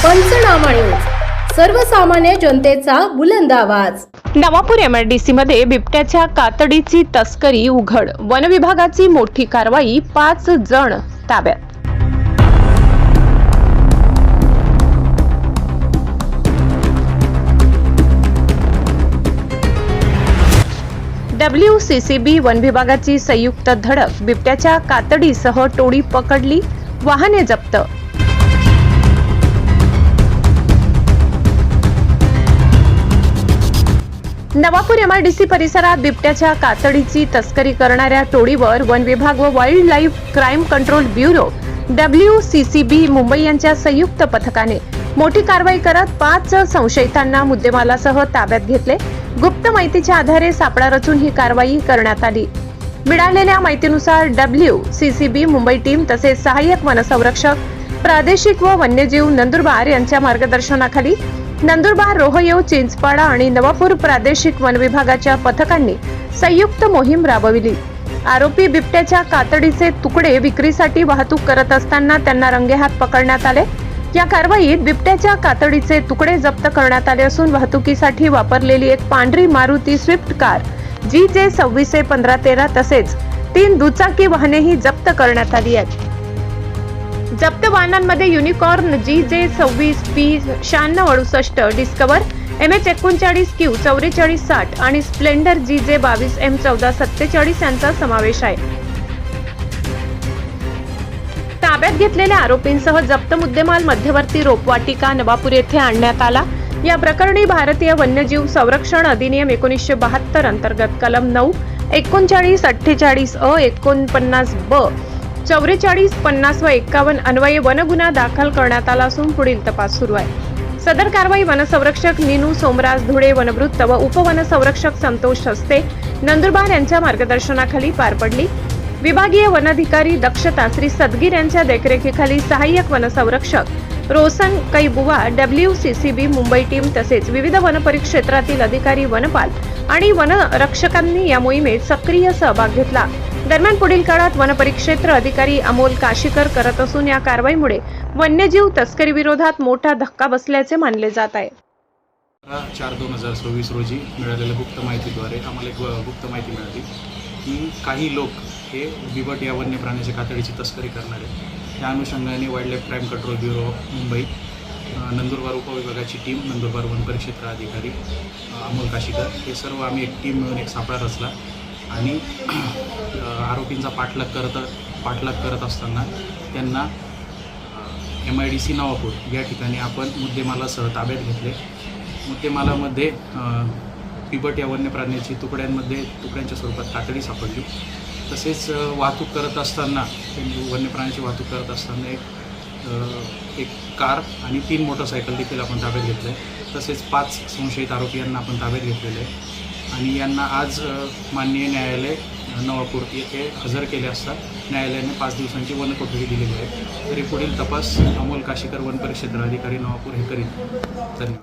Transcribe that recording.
पंचनामा न्यूज, सर्वसामान्य जनतेचा बुलंद आवाज। नवापूर MIDC मध्ये बिबट्याच्या कातडीची तस्करी उघड, वन विभागाची मोठी कारवाई, 5 जण ताब्यात। WCCB वन विभागाची संयुक्त धडक, बिबट्याच्या कातडीसह टोळी पकडली, वाहने जप्त। नवापूर MIDC परिसरात बिबट्याच्या कातडीची तस्करी करणाऱ्या टोळीवर वन विभाग व wild life crime control bureau WCCB Mumbai यांच्या संयुक्त पथकाने मोठी कारवाई करत 5 संशयितांना मुद्देमालासह ताब्यात घेतले। गुप्त माहितीच्या आधारे सापळा रचून ही कारवाई करण्यात आली। मिळालेल्या माहितीनुसार WCCB मुंबई टीम तसेच सहाय्यक वनसंरक्षक, प्रादेशिक व वन्यजीव नंदुरबार यांच्या मार्गदर्शनाखाली नंदुरबार, रोहयो, चिंचपाडा आणि नवापूर प्रादेशिक वन विभागाच्या पथकांनी संयुक्त मोहीम राबविली। आरोपी बिबट्याच्या कातडीचे तुकडे विक्रीसाठी वाहतूक करत असताना त्यांना रंगेहात पकडण्यात आले। या कारवाईत बिबट्याच्या कातडीचे तुकडे जप्त करण्यात आले असून वाहतुकीसाठी वापरलेली एक पांढरी Maruti Swift car GJ 26A1513 तसेच 3 दुचाकी वाहनेही जप्त करण्यात आली आहेत। जप्त वाहनांमध्ये युनिकॉर्न GJ 26P9668 डिस्कवर MH39Q 4460 आणि स्प्लेंडर GJ 22M1447 यांचा समावेश आहे। ताब्यात घेतलेल्या आरोपींसह जप्त मुद्देमाल मध्यवर्ती रोपवाटिका नवापूर येथे आणण्यात आला। या प्रकरणी भारतीय वन्यजीव संरक्षण अधिनियम 1972 अंतर्गत कलम 9, 39, 48 अ, 49 ब, 44, 50 व 51 अन्वये वनगुन्हा दाखल करण्यात आला असून पुढील तपास सुरू आहे। सदर कारवाई वनसंरक्षक नीनू सोमराज धुळे वनवृत्त व उपवनसंरक्षक संतोष हस्ते नंदुरबार यांच्या मार्गदर्शनाखाली पार पडली। विभागीय वनाधिकारी दक्षता श्री सदगीर यांच्या देखरेखीखाली सहाय्यक वनसंरक्षक रोशन कैबुवा, WCCB मुंबई टीम तसेच विविध वनपरिक्षेत्रातील अधिकारी, वनपाल आणि वनरक्षकांनी या मोहिमेत सक्रिय सहभाग घेतला। दरम्यान पुढील काळात वनपरिक्षेत्र अधिकारी अमोल काशीकर करत असून या कारवाईमुळे वन्यजीव तस्करी विरोधात मोठा धक्का बसल्याचे मानले जात आहे। 4/2026 रोजी मिळालेल्या गुप्त माहितीद्वारे आम्हाला एक गुप्त माहिती मिळाली की काही लोक हे बिबट या वन्य प्राण्याच्या कातडीची तस्करी करणारे। त्या अनुषंगाने wild life crime control bureau Mumbai, Nandurbar उपविभागाची टीम, नंदुरबार वन परिक्षेत्र अधिकारी अमोल काशीकर हे सर्व आम्ही एक टीम मिळून एक सापळा रचला आणि आरोपींचा पाठलाग करत असताना त्यांना MIDC नवापूर या ठिकाणी आपण मुद्देमालासह ताब्यात घेतले। मुद्देमालामध्ये बिबट या वन्य प्राण्याची तुकड्यांच्या स्वरूपात कातडी सापडली। तसेच वाहतूक करत असताना वन्य प्राण्याची वाहतूक करत असताना एक कार आणि 3 मोटरसायकल देखील आपण ताब्यात घेतले। तसेच 5 संशयित आरोपी यांना आपण ताब्यात घेतलेले आहे आणि यांना आज माननीय न्यायालय नवापूर येथे हजर केले असता न्यायालयाने 5 दिवसांची वनकोठडी दिलेली आहे। तरी पुढील तपास अमोल काशीकर वन परिक्षेत्र अधिकारी नवापूर हे करीत। धन्यवाद।